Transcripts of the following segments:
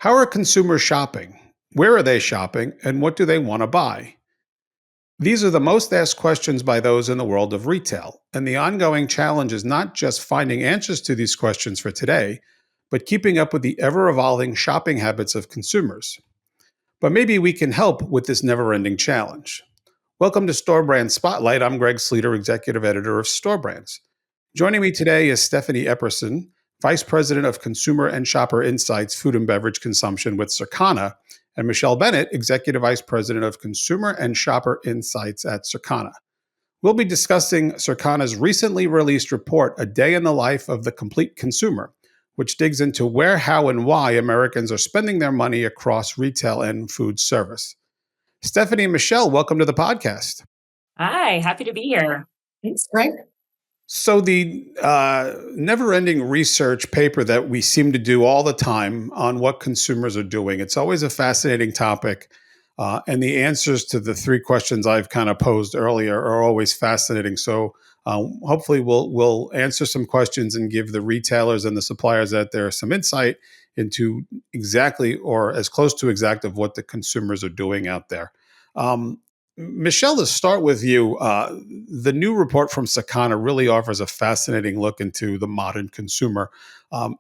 How are consumers shopping? Where are they shopping? And what do they want to buy? These are the most asked questions by those in the world of retail. And the ongoing challenge is not just finding answers to these questions for today, but keeping up with the ever evolving shopping habits of consumers. But maybe we can help with this never ending challenge. Welcome to Store Brand Spotlight. I'm Greg Sleeter, Executive Editor of Store Brands. Joining me today is Stephanie Epperson, Vice President of Consumer and Shopper Insights, Food and Beverage Consumption with Circana, and Michelle Bennett, Executive Vice President of Consumer and Shopper Insights at Circana. We'll be discussing Circana's recently released report, A Day in the Life of the Complete Consumer, which digs into where, how, and why Americans are spending their money across retail and food service. Stephanie and Michelle, welcome to the podcast. Hi, happy to be here. Thanks, Greg. So the never-ending research paper that we seem to do all the time on what consumers are doing, it's always a fascinating topic. And the answers to the three questions I've kind of posed earlier are always fascinating. So hopefully we'll answer some questions and give the retailers and the suppliers out there some insight into exactly or as close to exact of what the consumers are doing out there. Michelle, to start with you, the new report from Circana really offers a fascinating look into the modern consumer.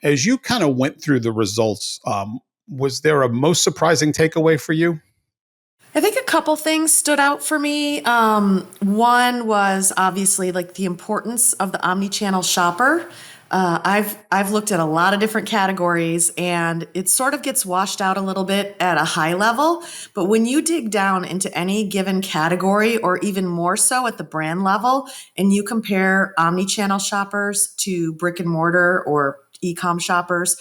As you kind of went through the results, was there a most surprising takeaway for you? I think a couple things stood out for me. One was obviously like the importance of the omni-channel shopper. I've looked at a lot of different categories, and it sort of gets washed out a little bit at a high level. But when you dig down into any given category, or even more so at the brand level, and you compare omni-channel shoppers to brick and mortar or e-com shoppers,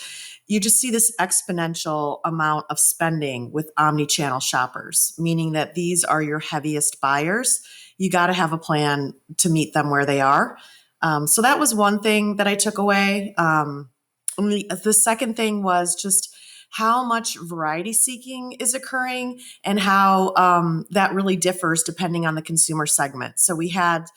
you just see this exponential amount of spending with omni-channel shoppers, meaning that these are your heaviest buyers. You got to have a plan to meet them where they are. So that was one thing that I took away. The second thing was just how much variety seeking is occurring and how that really differs depending on the consumer segment. So we had,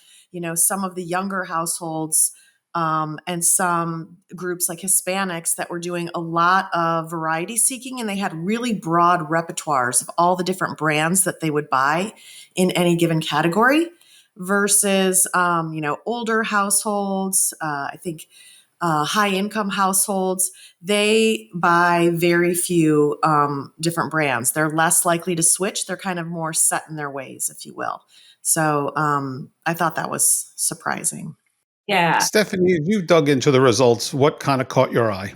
some of the younger households and some groups like Hispanics that were doing a lot of variety seeking, and they had really broad repertoires of all the different brands that they would buy in any given category versus, older households. I think high income households, they buy very few different brands. They're less likely to switch. They're kind of more set in their ways, if you will. So I thought that was surprising. Yeah. Stephanie, you dug into the results. What kind of caught your eye?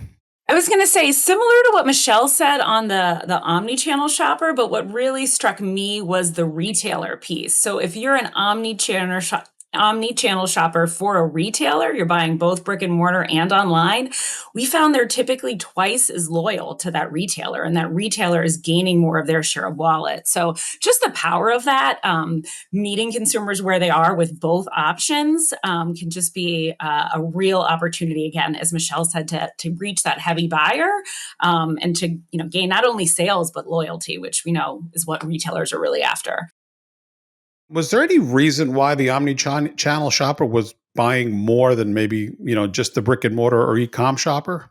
I was going to say similar to what Michelle said on the omni-channel shopper, but what really struck me was the retailer piece. So if you're an omni-channel shopper for a retailer, you're buying both brick and mortar and online, we found they're typically twice as loyal to that retailer, and that retailer is gaining more of their share of wallet. So just the power of that, meeting consumers where they are with both options can just be a real opportunity, again, as Michelle said, to reach that heavy buyer and to gain not only sales, but loyalty, which we know is what retailers are really after. Was there any reason why the omni-channel shopper was buying more than maybe, just the brick and mortar or e-com shopper?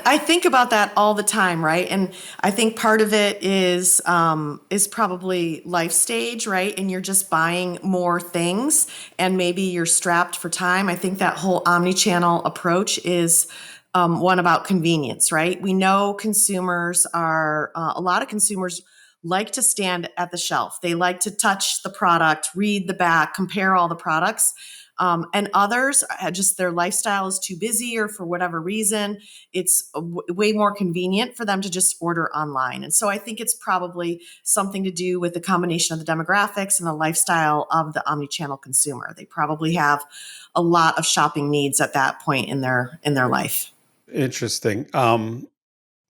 I think about that all the time, right? And I think part of it is probably life stage, right? And you're just buying more things, and maybe you're strapped for time. I think that whole omni-channel approach is one about convenience, right? We know a lot of consumers like to stand at the shelf. They like to touch the product, read the back, compare all the products. And others, just their lifestyle is too busy, or for whatever reason, it's way more convenient for them to just order online. And so I think it's probably something to do with the combination of the demographics and the lifestyle of the omnichannel consumer. They probably have a lot of shopping needs at that point in their life. Interesting.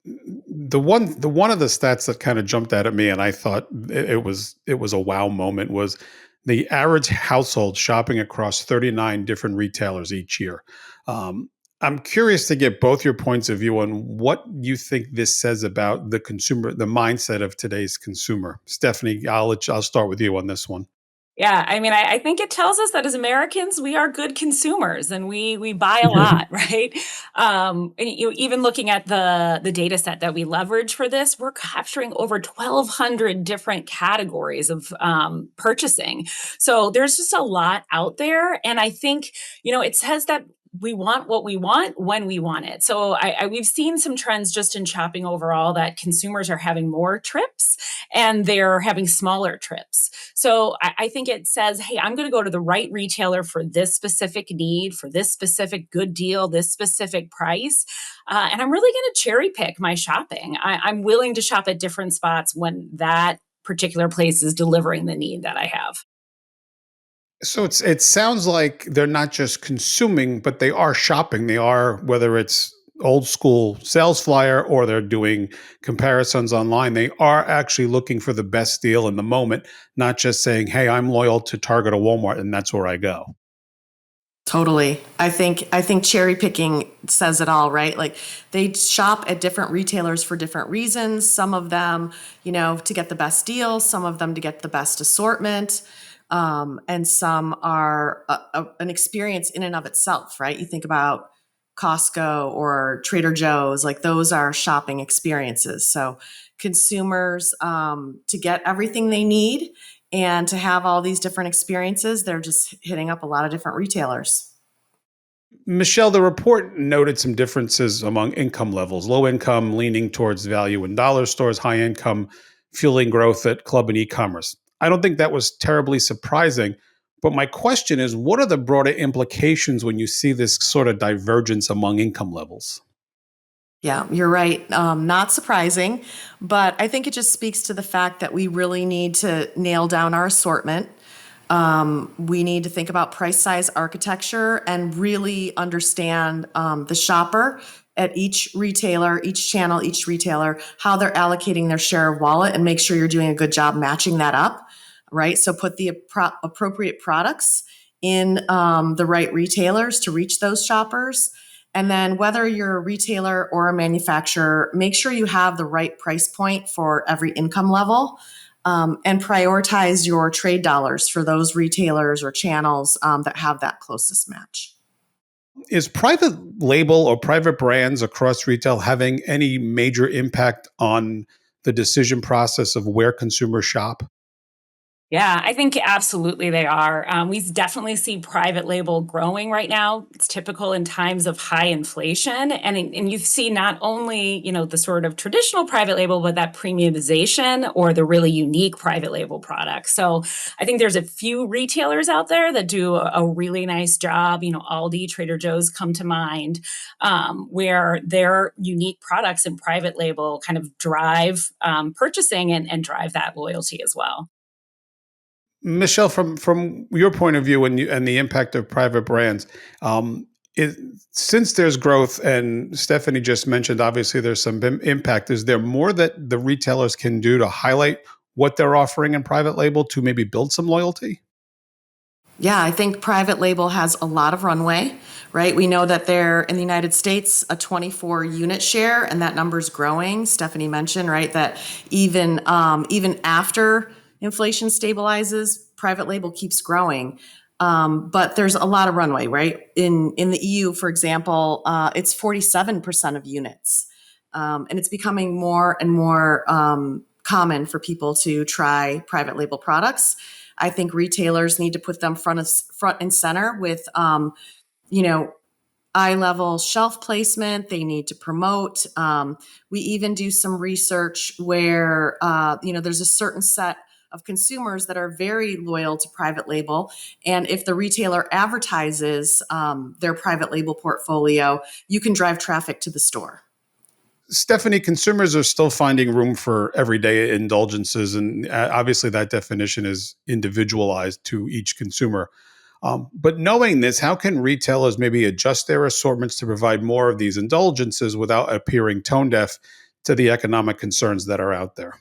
The one of the stats that kind of jumped out at me, and I thought it was a wow moment, was the average household shopping across 39 different retailers each year. I'm curious to get both your points of view on what you think this says about the consumer, the mindset of today's consumer. Stephanie, I'll start with you on this one. Yeah, I mean, I think it tells us that as Americans, we are good consumers and we buy a lot, right? And even looking at the data set that we leverage for this, we're capturing over 1,200 different categories of purchasing. So there's just a lot out there, and I think it says that we want what we want when we want it. So we've seen some trends just in shopping overall that consumers are having more trips and they're having smaller trips. So I think it says, hey, I'm going to go to the right retailer for this specific need, for this specific good deal, this specific price. And I'm really going to cherry pick my shopping. I'm willing to shop at different spots when that particular place is delivering the need that I have. So it sounds like they're not just consuming, but they are shopping. They are, whether it's old school sales flyer or they're doing comparisons online, they are actually looking for the best deal in the moment, not just saying, "Hey, I'm loyal to Target or Walmart and that's where I go." Totally. I think cherry picking says it all, right? Like they shop at different retailers for different reasons. Some of them, to get the best deal, some of them to get the best assortment. And some are an experience in and of itself, right? You think about Costco or Trader Joe's, like those are shopping experiences. So consumers, to get everything they need and to have all these different experiences, they're just hitting up a lot of different retailers. Michelle, the report noted some differences among income levels: low income leaning towards value in dollar stores, high income fueling growth at club and e commerce. I don't think that was terribly surprising. But my question is, what are the broader implications when you see this sort of divergence among income levels? Yeah, you're right. Not surprising, but I think it just speaks to the fact that we really need to nail down our assortment. We need to think about price size architecture and really understand the shopper at each retailer, each channel, each retailer, how they're allocating their share of wallet, and make sure you're doing a good job matching that up, right? So put the appropriate products in the right retailers to reach those shoppers. And then, whether you're a retailer or a manufacturer, make sure you have the right price point for every income level, and prioritize your trade dollars for those retailers or channels that have that closest match. Is private label or private brands across retail having any major impact on the decision process of where consumers shop? Yeah, I think absolutely they are. We definitely see private label growing right now. It's typical in times of high inflation, and you see not only the sort of traditional private label, but that premiumization or the really unique private label products. So I think there's a few retailers out there that do a really nice job. Aldi, Trader Joe's come to mind, where their unique products and private label kind of drive purchasing and drive that loyalty as well. Michelle, from your point of view and the impact of private brands, um, is, since there's growth, and Stephanie just mentioned, obviously there's some impact. Is there more that the retailers can do to highlight what they're offering in private label to maybe build some loyalty? Yeah, I think private label has a lot of runway, right? We know that they're in the United States a 24 unit share, and that number's growing. Stephanie mentioned, right, that even after inflation stabilizes, private label keeps growing. But there's a lot of runway, right? In the EU, for example, it's 47% of units, and it's becoming more and more common for people to try private label products. I think retailers need to put them front and center with, you know, eye level shelf placement. They need to promote. We even do some research where, there's a certain set of consumers that are very loyal to private label. And if the retailer advertises their private label portfolio, you can drive traffic to the store. Stephanie, consumers are still finding room for everyday indulgences, and obviously that definition is individualized to each consumer. But knowing this, how can retailers maybe adjust their assortments to provide more of these indulgences without appearing tone deaf to the economic concerns that are out there?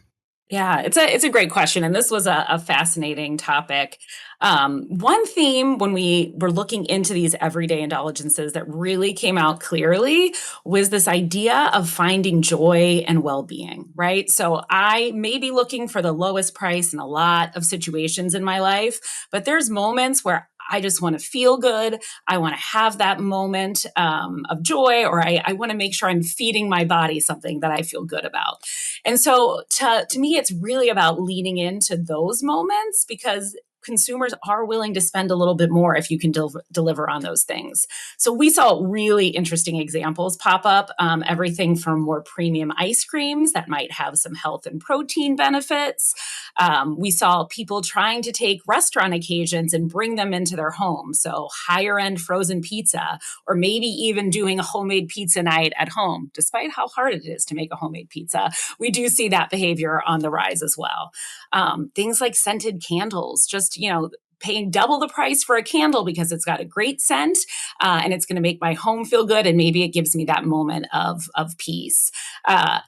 Yeah, it's a great question, and this was a fascinating topic. One theme when we were looking into these everyday indulgences that really came out clearly was this idea of finding joy and well-being, right? So I may be looking for the lowest price in a lot of situations in my life, but there's moments where I just want to feel good. I want to have that moment of joy, or I want to make sure I'm feeding my body something that I feel good about. And so to me, it's really about leaning into those moments because consumers are willing to spend a little bit more if you can deliver on those things. So we saw really interesting examples pop up, everything from more premium ice creams that might have some health and protein benefits. We saw people trying to take restaurant occasions and bring them into their home. So higher end frozen pizza, or maybe even doing a homemade pizza night at home, despite how hard it is to make a homemade pizza. We do see that behavior on the rise as well. Things like scented candles, just, paying double the price for a candle because it's got a great scent and it's going to make my home feel good. And maybe it gives me that moment of peace.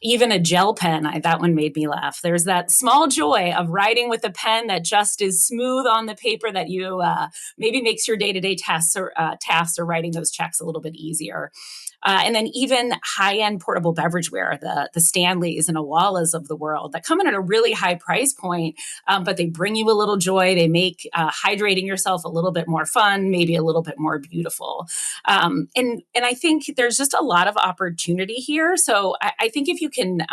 Even a gel pen, that one made me laugh. There's that small joy of writing with a pen that just is smooth on the paper that you maybe makes your day-to-day tasks or writing those checks a little bit easier. And then even high-end portable beverageware, the Stanleys and Awalas of the world that come in at a really high price point, but they bring you a little joy. They make hydrating yourself a little bit more fun, maybe a little bit more beautiful. And I think there's just a lot of opportunity here. So I think if you can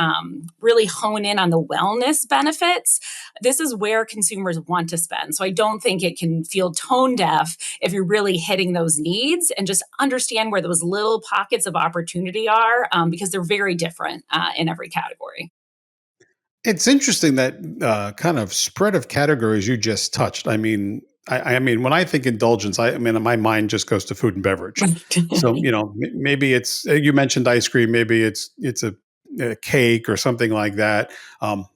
really hone in on the wellness benefits, this is where consumers want to spend. So I don't think it can feel tone deaf if you're really hitting those needs and just understand where those little pockets of opportunity are, because they're very different in every category. It's interesting that kind of spread of categories you just touched. I mean, when I think indulgence, I mean, my mind just goes to food and beverage. So, maybe it's you mentioned ice cream, maybe it's a cake or something like that. Um,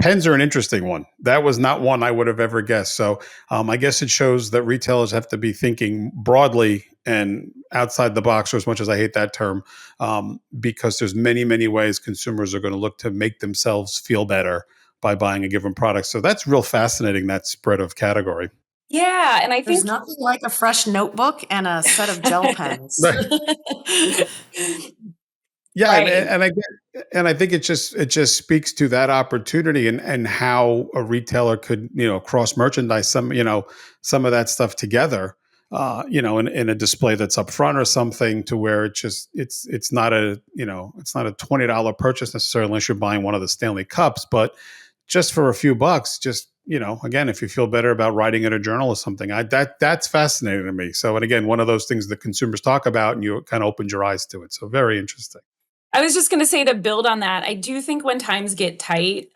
Pens are an interesting one. That was not one I would have ever guessed. So, I guess it shows that retailers have to be thinking broadly and outside the box, or as much as I hate that term, because there's many ways consumers are going to look to make themselves feel better by buying a given product. So that's real fascinating, that spread of category. Yeah, and I There's think nothing like a fresh notebook and a set of gel pens. Yeah, and right. and I and I think it just speaks to that opportunity and how a retailer could cross merchandise some of that stuff together, in a display that's up front or something to where it's not a $20 purchase necessarily unless you're buying one of the Stanley Cups, but just for a few bucks, just again, if you feel better about writing in a journal or something, that's fascinating to me. So, and again, one of those things that consumers talk about, and you kind of opened your eyes to it. So, very interesting. I was just going to say to build on that, I do think when times get tight,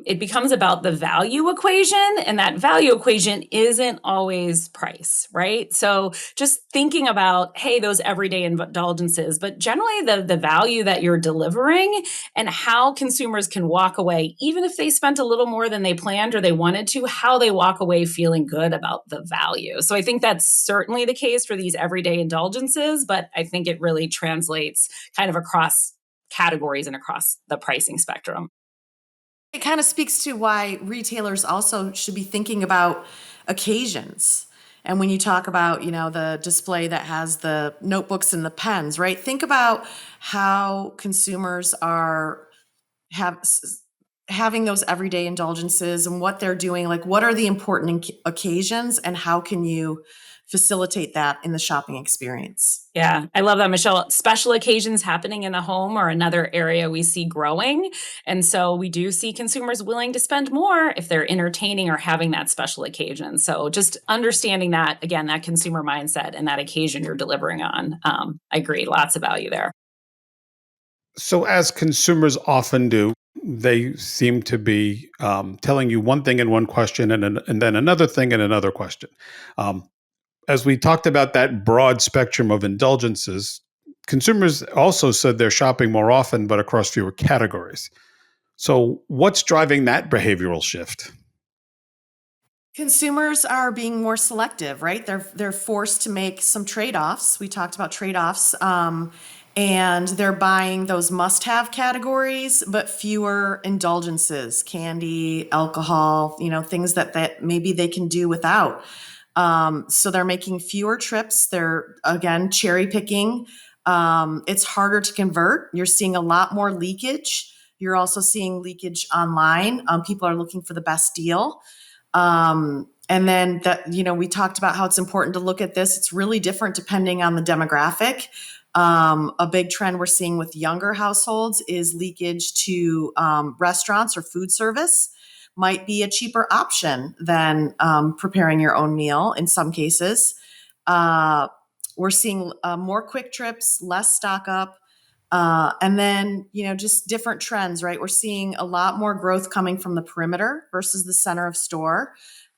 it becomes about the value equation, and that value equation isn't always price, right? So just thinking about, hey, those everyday indulgences, but generally the value that you're delivering and how consumers can walk away, even if they spent a little more than they planned or they wanted to, how they walk away feeling good about the value. So I think that's certainly the case for these everyday indulgences, but I think it really translates kind of across categories and across the pricing spectrum. It kind of speaks to why retailers also should be thinking about occasions. And when you talk about, the display that has the notebooks and the pens, right? Think about how consumers are have having those everyday indulgences and what they're doing. Like, what are the important occasions, and how can you facilitate that in the shopping experience? Yeah, I love that, Michelle. Special occasions happening in the home are another area we see growing. And so we do see consumers willing to spend more if they're entertaining or having that special occasion. So just understanding that, again, that consumer mindset and that occasion you're delivering on. I agree, lots of value there. So, as consumers often do, they seem to be telling you one thing in one question and then another thing in another question. Um, as we talked about that broad spectrum of indulgences, consumers also said they're shopping more often, but across fewer categories. So, what's driving that behavioral shift? Consumers are being more selective, right? They're forced to make some trade-offs. We talked about trade-offs, And they're buying those must-have categories, but fewer indulgences, candy, alcohol, things that maybe they can do without. So they're making fewer trips. They're, again, cherry picking. It's harder to convert. You're seeing a lot more leakage. You're also seeing leakage online. People are looking for the best deal. And then we talked about how it's important to look at this. It's really different depending on the demographic. A big trend we're seeing with younger households is leakage to restaurants or food service. Might be a cheaper option than preparing your own meal in some cases. We're seeing more quick trips, less stock up, and then, just different trends, right? We're seeing a lot more growth coming from the perimeter versus the center of store.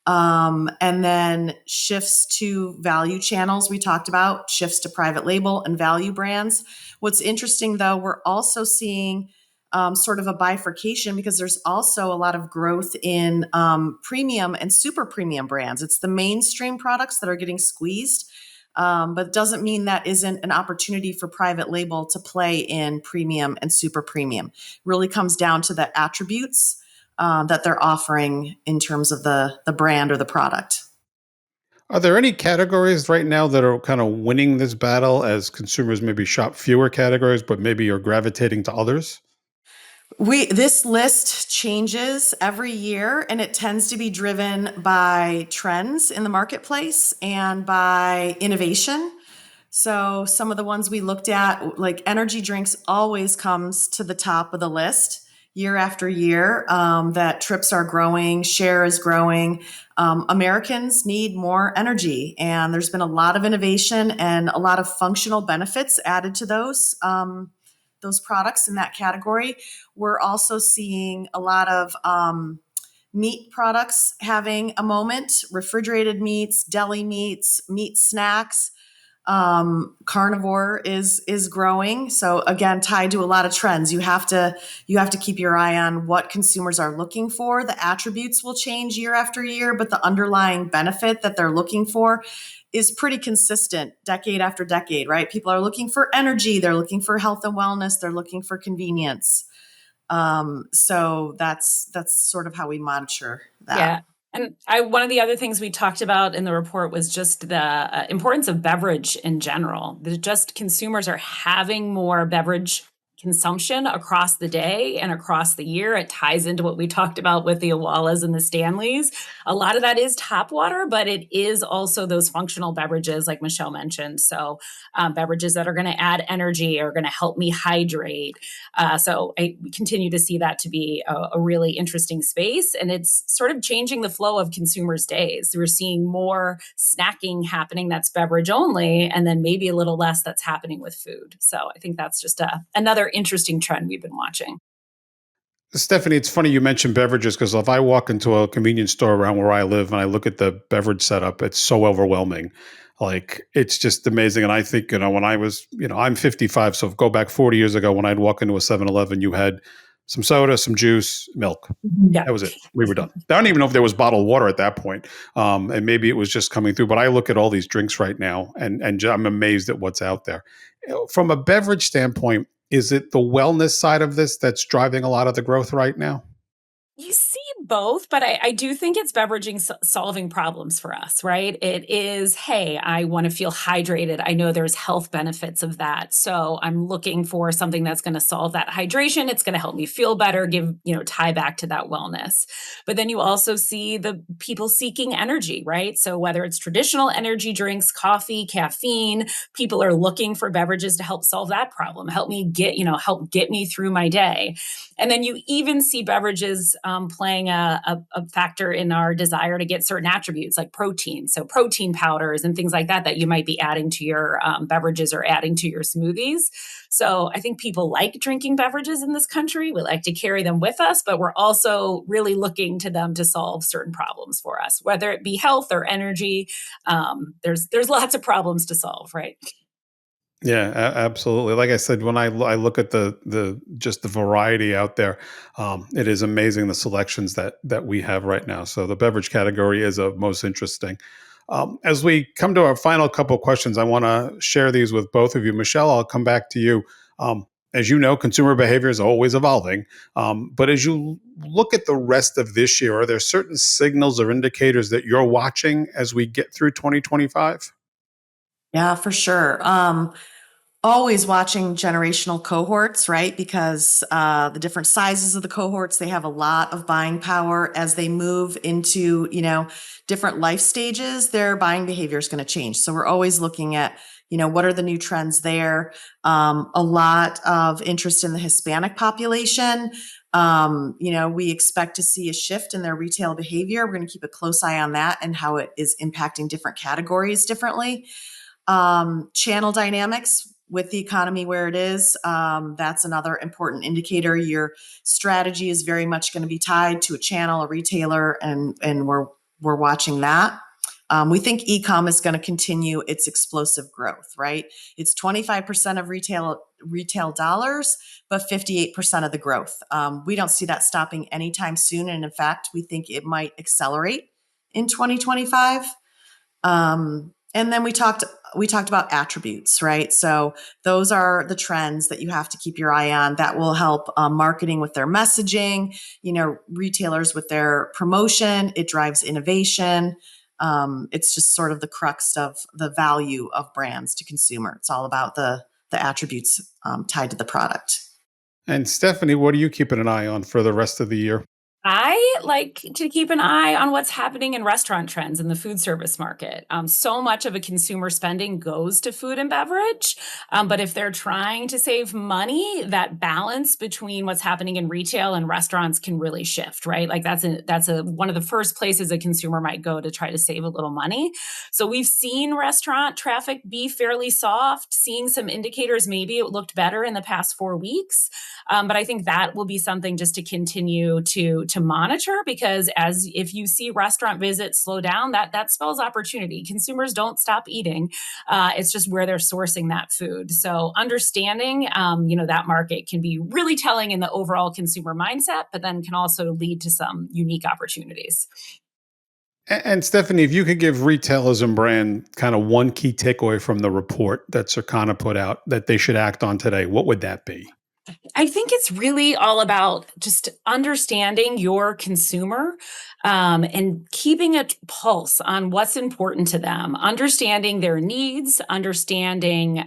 And then shifts to value channels we talked about, shifts to private label and value brands. What's interesting, though, we're also seeing sort of a bifurcation because there's also a lot of growth in premium and super premium brands. It's the mainstream products that are getting squeezed, but it doesn't mean that isn't an opportunity for private label to play in premium and super premium. It really comes down to the attributes that they're offering in terms of the brand or the product. Are there any categories right now that are kind of winning this battle as consumers maybe shop fewer categories, but maybe are gravitating to others? This list changes every year, and it tends to be driven by trends in the marketplace and by innovation. So some of the ones we looked at, like energy drinks, always comes to the top of the list year after year. That trips are growing, share is growing. Americans need more energy, and there's been a lot of innovation and a lot of functional benefits added to those products in that category. We're also seeing a lot of meat products having a moment, refrigerated meats, deli meats, meat snacks. Carnivore is growing. So again, tied to a lot of trends. You have to keep your eye on what consumers are looking for. The attributes will change year after year, but the underlying benefit that they're looking for is pretty consistent decade after decade, right? People are looking for energy, they're looking for health and wellness, they're looking for convenience. So that's sort of how we monitor that. Yeah. And one of the other things we talked about in the report was just the importance of beverage in general. Just consumers are having more beverage consumption across the day and across the year. It ties into what we talked about with the Awalas and the Stanleys. A lot of that is tap water, but it is also those functional beverages like Michelle mentioned. So beverages that are going to add energy are going to help me hydrate. So I continue to see that to be a really interesting space. And it's sort of changing the flow of consumers' days. We're seeing more snacking happening that's beverage only, and then maybe a little less that's happening with food. So I think that's just another interesting trend we've been watching. Stephanie, it's funny you mentioned beverages because if I walk into a convenience store around where I live and I look at the beverage setup, it's so overwhelming. Like it's just amazing. And I think, when I was, I'm 55. So go back 40 years ago when I'd walk into a 7-Eleven, you had some soda, some juice, milk. Yeah. That was it. We were done. I don't even know if there was bottled water at that point. And maybe it was just coming through. But I look at all these drinks right now and I'm amazed at what's out there. From a beverage standpoint, is it the wellness side of this that's driving a lot of the growth right now? You see both, but I do think it's beveraging solving problems for us, right? It is, hey, I want to feel hydrated. I know there's health benefits of that. So I'm looking for something that's going to solve that hydration. It's going to help me feel better, tie back to that wellness. But then you also see the people seeking energy, right? So whether it's traditional energy drinks, coffee, caffeine, people are looking for beverages to help solve that problem, help get me through my day. And then you even see beverages playing a factor in our desire to get certain attributes like protein. So protein powders and things like that you might be adding to your beverages or adding to your smoothies. So I think people like drinking beverages in this country. We like to carry them with us, but we're also really looking to them to solve certain problems for us, whether it be health or energy. There's lots of problems to solve, right? Yeah, absolutely. Like I said, when I look at the just the variety out there, it is amazing the selections that we have right now. So the beverage category is most interesting. As we come to our final couple of questions, I want to share these with both of you. Michelle, I'll come back to you. As you know, consumer behavior is always evolving. But as you look at the rest of this year, are there certain signals or indicators that you're watching as we get through 2025? Yeah, for sure. Always watching generational cohorts, right? Because the different sizes of the cohorts, they have a lot of buying power as they move into, different life stages. Their buying behavior is going to change. So we're always looking at, what are the new trends there? A lot of interest in the Hispanic population. We expect to see a shift in their retail behavior. We're going to keep a close eye on that and how it is impacting different categories differently. Channel dynamics with the economy where it is. That's another important indicator. Your strategy is very much going to be tied to a channel, a retailer, and we're watching that. We think e-com is going to continue its explosive growth, right? It's 25% of retail dollars, but 58% of the growth. We don't see that stopping anytime soon. And in fact, we think it might accelerate in 2025. And then we talked about attributes, right? So those are the trends that you have to keep your eye on that will help marketing with their messaging, retailers with their promotion. It drives innovation. It's just sort of the crux of the value of brands to consumer. It's all about the attributes tied to the product. And Stephanie, what are you keeping an eye on for the rest of the year? I like to keep an eye on what's happening in restaurant trends in the food service market. So much of a consumer spending goes to food and beverage, but if they're trying to save money, that balance between what's happening in retail and restaurants can really shift, right? Like that's one of the first places a consumer might go to try to save a little money. So we've seen restaurant traffic be fairly soft, seeing some indicators maybe it looked better in the past 4 weeks, but I think that will be something just to continue to monitor, because if you see restaurant visits slow down, that spells opportunity. Consumers don't stop eating. It's just where they're sourcing that food. So understanding, that market can be really telling in the overall consumer mindset, but then can also lead to some unique opportunities. And Stephanie, if you could give retailers and brand kind of one key takeaway from the report that Circana put out that they should act on today, what would that be? I think it's really all about just understanding your consumer, and keeping a pulse on what's important to them, understanding their needs, understanding,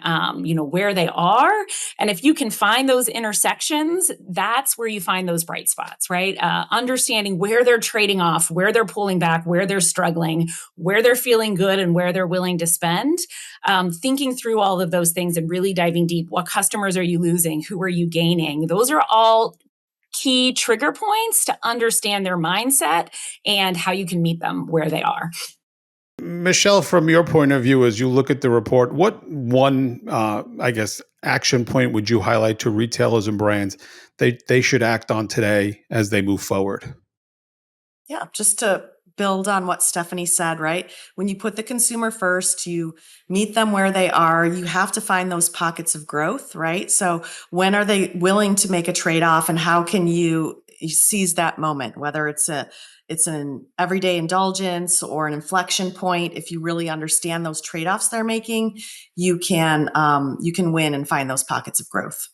where they are. And if you can find those intersections, that's where you find those bright spots, right? Understanding where they're trading off, where they're pulling back, where they're struggling, where they're feeling good, and where they're willing to spend. Thinking through all of those things and really diving deep. What customers are you losing? Who are you gaining? Those are all key trigger points to understand their mindset and how you can meet them where they are. Michelle, from your point of view, as you look at the report, what one, action point would you highlight to retailers and brands they should act on today as they move forward? Yeah, just to build on what Stephanie said, right? When you put the consumer first, you meet them where they are, you have to find those pockets of growth, right? So when are they willing to make a trade-off, and how can you seize that moment, whether it's an everyday indulgence or an inflection point? If you really understand those trade-offs they're making, you can win and find those pockets of growth.